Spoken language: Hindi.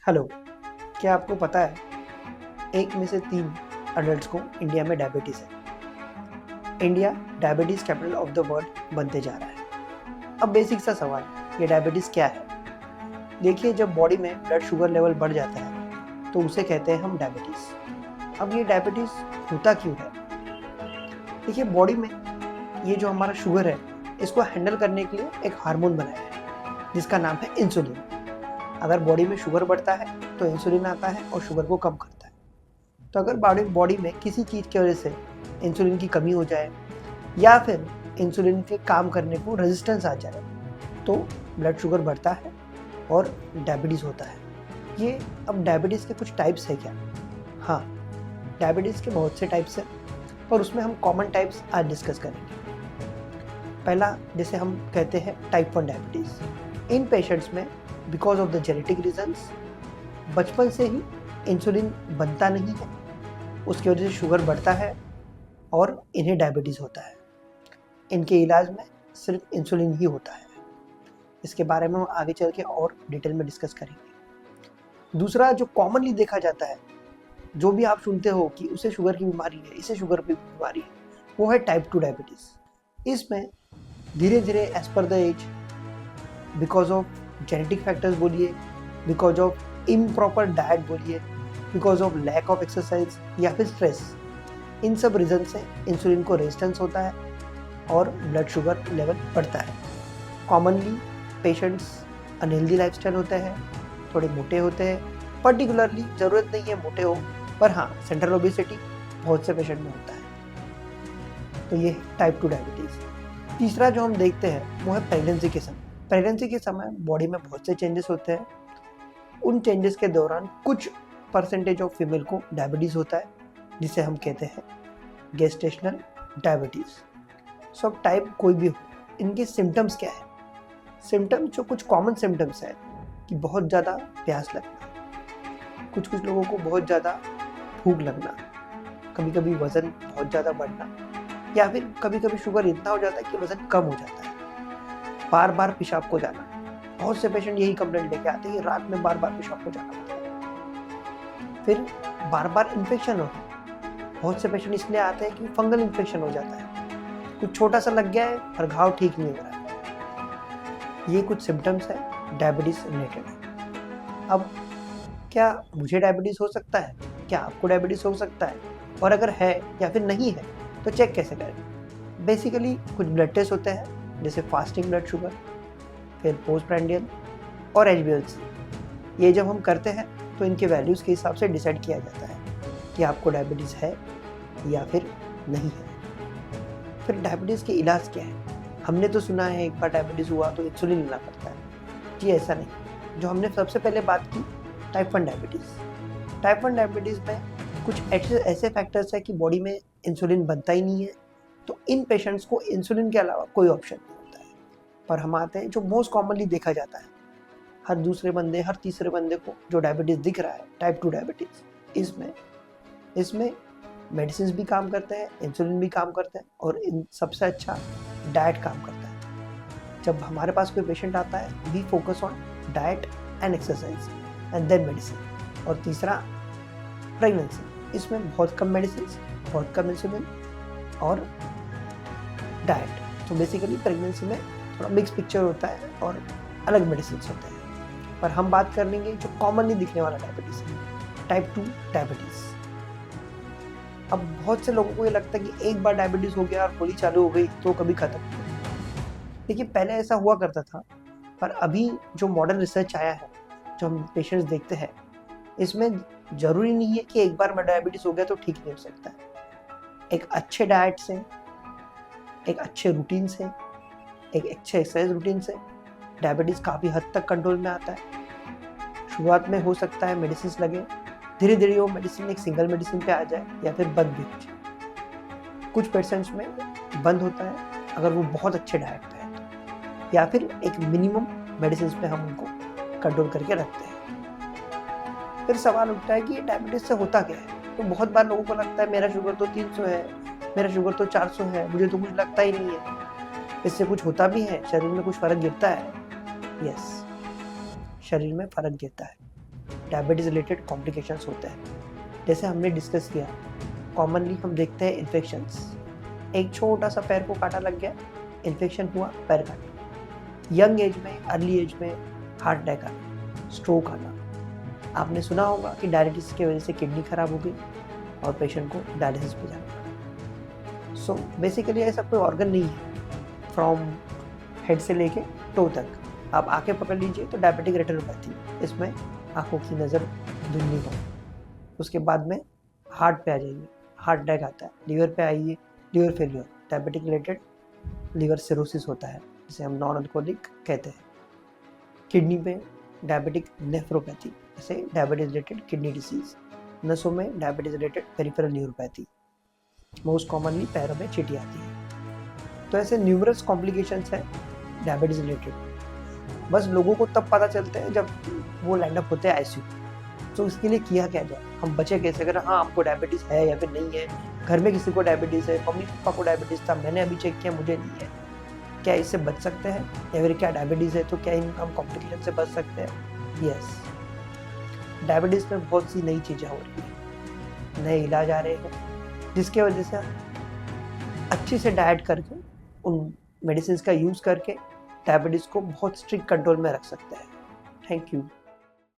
हेलो, क्या आपको पता है एक में से 3 अडल्ट्स को इंडिया में डायबिटीज़ है। India diabetes capital of the world बनते जा रहा है। अब बेसिक सा सवाल, ये डायबिटीज़ क्या है? देखिए, जब बॉडी में ब्लड शुगर लेवल बढ़ जाता है तो उसे कहते हैं हम डायबिटीज़। अब ये डायबिटीज़ होता क्यों है? देखिए, बॉडी में ये जो हमारा शुगर है, इसको हैंडल करने के लिए एक हार्मोन बनाया है जिसका नाम है इंसुलिन। अगर बॉडी में शुगर बढ़ता है तो इंसुलिन आता है और शुगर को कम करता है। तो अगर बॉडी में किसी चीज़ की वजह से इंसुलिन की कमी हो जाए या फिर इंसुलिन के काम करने को रेजिस्टेंस आ जाए तो ब्लड शुगर बढ़ता है और डायबिटीज़ होता है। ये अब डायबिटीज़ के कुछ टाइप्स है क्या? हाँ, डायबिटीज़ के बहुत से टाइप्स हैं और उसमें हम कॉमन टाइप्स आज डिस्कस करेंगे। पहला, जैसे हम कहते हैं टाइप 1 डायबिटीज़। इन पेशेंट्स में because of the genetic reasons बचपन से ही इंसुलिन बनता नहीं है, उसकी वजह से शुगर बढ़ता है और इन्हें डायबिटीज़ होता है। इनके इलाज में सिर्फ इंसुलिन ही होता है। इसके बारे में हम आगे चल के और डिटेल में डिस्कस करेंगे। दूसरा, जो कॉमनली देखा जाता है, जो भी आप सुनते हो कि उसे शुगर की बीमारी है, इसे शुगर की बीमारी है, वो है टाइप 2 डायबिटीज़। इसमें धीरे धीरे as per the age, because of genetic factors बोलिए, बिकॉज ऑफ इम्प्रॉपर डाइट बोलिए, because of lack of exercise या फिर स्ट्रेस, इन सब रीज़न से इंसुलिन को रेजिस्टेंस होता है और ब्लड शुगर लेवल बढ़ता है। कॉमनली पेशेंट्स अनहेल्दी लाइफस्टाइल होते हैं, थोड़े मोटे होते हैं। पर्टिकुलरली ज़रूरत नहीं है मोटे हो, पर हाँ, सेंट्रल ओबेसिटी बहुत से पेशेंट में होता है। तो ये टाइप 2 डायबिटीज़। तीसरा जो हम देखते हैं वो है प्रेगनेंसी के समय। प्रेगनेंसी के समय बॉडी में बहुत से चेंजेस होते हैं। उन चेंजेस के दौरान कुछ परसेंटेज ऑफ फीमेल को डायबिटीज़ होता है, जिसे हम कहते हैं गेस्टेशनल डायबिटीज़। सब टाइप कोई भी हो, इनके सिम्टम्स क्या है? सिम्टम्स जो कुछ कॉमन सिम्टम्स है कि बहुत ज़्यादा प्यास लगना, कुछ लोगों को बहुत ज़्यादा भूख लगना, कभी कभी वज़न बहुत ज़्यादा बढ़ना, या फिर कभी कभी शुगर इतना हो जाता है कि वज़न कम हो जाता है, बार बार पेशाब को जाना। बहुत से पेशेंट यही कंप्लेंट लेके आते हैं कि रात में बार बार पेशाब को जाना पड़ता है। फिर बार बार इन्फेक्शन हो, बहुत से पेशेंट इसलिए आते हैं कि फंगल इन्फेक्शन हो जाता है, कुछ छोटा सा लग गया है और घाव ठीक नहीं हो रहा है। ये कुछ सिम्टम्स है डायबिटीज रिलेटेड। अब क्या मुझे डायबिटीज हो सकता है? क्या आपको डायबिटीज हो सकता है? और अगर है या फिर नहीं है तो चेक कैसे करें? बेसिकली कुछ ब्लड टेस्ट होते हैं, जैसे फास्टिंग ब्लड शुगर, फिर पोस्ट प्रैंडियल और HbA1c। ये जब हम करते हैं तो इनके वैल्यूज़ के हिसाब से डिसाइड किया जाता है कि आपको डायबिटीज़ है या फिर नहीं है। फिर डायबिटीज़ के इलाज क्या है? हमने तो सुना है एक बार डायबिटीज़ हुआ तो इंसुलिन लेना पड़ता है। जी ऐसा नहीं। जो हमने सबसे पहले बात की, टाइप 1 डायबिटीज़। टाइप 1 डायबिटीज़ में कुछ ऐसे फैक्टर्स है कि बॉडी में इंसुलिन बनता ही नहीं है, तो इन पेशेंट्स को इंसुलिन के अलावा कोई ऑप्शन नहीं होता है। पर हम आते हैं जो मोस्ट कॉमनली देखा जाता है, हर दूसरे बंदे, हर तीसरे बंदे को जो डायबिटीज़ दिख रहा है, टाइप 2 डायबिटीज़। इसमें मेडिसिन भी काम करते हैं, इंसुलिन भी काम करते हैं और इन सबसे अच्छा डाइट काम करता है। जब हमारे पास कोई पेशेंट आता है, we focus on diet and exercise and then medicine. और तीसरा, प्रेगनेंसी। इसमें बहुत कम मेडिसिन, बहुत कम इंसुलिन और डाइट। तो बेसिकली प्रेगनेंसी में थोड़ा मिक्स पिक्चर होता है और अलग मेडिसिन होते हैं। पर हम बात कर लेंगे जो कॉमनली दिखने वाला डायबिटीज़ है, टाइप 2 डायबिटीज़। अब बहुत से लोगों को ये लगता है कि एक बार डायबिटीज़ हो गया और गोली चालू हो गई तो कभी खत्म नहीं होगी। देखिए, पहले ऐसा हुआ करता था, पर अभी जो मॉडर्न रिसर्च आया है, जो हम पेशेंट्स देखते हैं, इसमें ज़रूरी नहीं है कि एक बार में डायबिटीज़ हो गया तो ठीक नहीं हो सकता है। एक अच्छे डाइट से, एक अच्छे रूटीन से, एक अच्छे एक्सरसाइज रूटीन से डायबिटीज़ काफ़ी हद तक कंट्रोल में आता है। शुरुआत में हो सकता है मेडिसिन लगे, धीरे धीरे वो मेडिसिन एक सिंगल मेडिसिन पे आ जाए या फिर बंद भी हो जाए। कुछ पेशेंट्स में बंद होता है अगर वो बहुत अच्छे डाइट पे है तो, या फिर एक मिनिमम मेडिसिन पे हम उनको कंट्रोल करके रखते हैं। फिर सवाल उठता है कि ये डायबिटीज़ से होता क्या है? तो बहुत बार लोगों को लगता है मेरा शुगर तो 300 है, मेरा शुगर तो 400 है, मुझे तो कुछ लगता ही नहीं है। इससे कुछ होता भी है, शरीर में कुछ फ़र्क गिरता है। यस, शरीर में फ़र्क गिरता है। डायबिटीज़ रिलेटेड कॉम्प्लिकेशंस होते हैं। जैसे हमने डिस्कस किया, कॉमनली हम देखते हैं इन्फेक्शंस। एक छोटा सा पैर को कांटा लग गया, इन्फेक्शन हुआ, पैर काट। यंग एज में, अर्ली एज में हार्ट अटैक आना, स्ट्रोक आना। आपने सुना होगा कि डायबिटीज़ की वजह से किडनी खराब हो गई और पेशेंट को डायलिसिस पे जाना पड़ा। सो बेसिकली ऐसा कोई ऑर्गन नहीं है फ्रॉम हेड से लेके टो तक। आप आंखें पकड़ लीजिए तो डायबिटिक रेटिनोपैथी, इसमें आंखों की नज़र धुंधली हो। उसके बाद में हार्ट पे आ जाइए, हार्ट अटैक आता है। लिवर पे आइए, liver failure, diabetic related liver cirrhosis होता है, जिसे हम नॉन अल्कोहलिक कहते हैं। किडनी पे डायबिटिक नेफ्रोपैथी, जैसे डायबिटीज रिलेटेड किडनी डिसीज। नसों में diabetes related peripheral neuropathy. Most commonly पैरों में चींटी आती है। तो ऐसे न्यूमरस कॉम्प्लिकेशंस हैं डायबिटीज रिलेटेड। बस लोगों को तब पता चलते हैं जब वो लैंड अप होते हैं आईसीयू। तो इसके लिए किया क्या जाए, हम बचे कैसे? अगर हाँ आपको डायबिटीज़ है या फिर नहीं है, घर में किसी को डायबिटीज़ है, मम्मी पापा को डायबिटीज़ था, मैंने अभी चेक किया मुझे नहीं है, क्या इससे बच सकते हैं? या फिर क्या डायबिटीज़ है तो क्या हम कॉम्प्लिकेशन से बच सकते हैं? यस, डायबिटीज़ में बहुत सी नई चीज़ें हो रही हैं, नए इलाज आ रहे हैं, जिसके वजह से अच्छे से डाइट करके, उन मेडिसिन का यूज़ करके डायबिटीज़ को बहुत स्ट्रिक्ट कंट्रोल में रख सकते हैं। Thank you.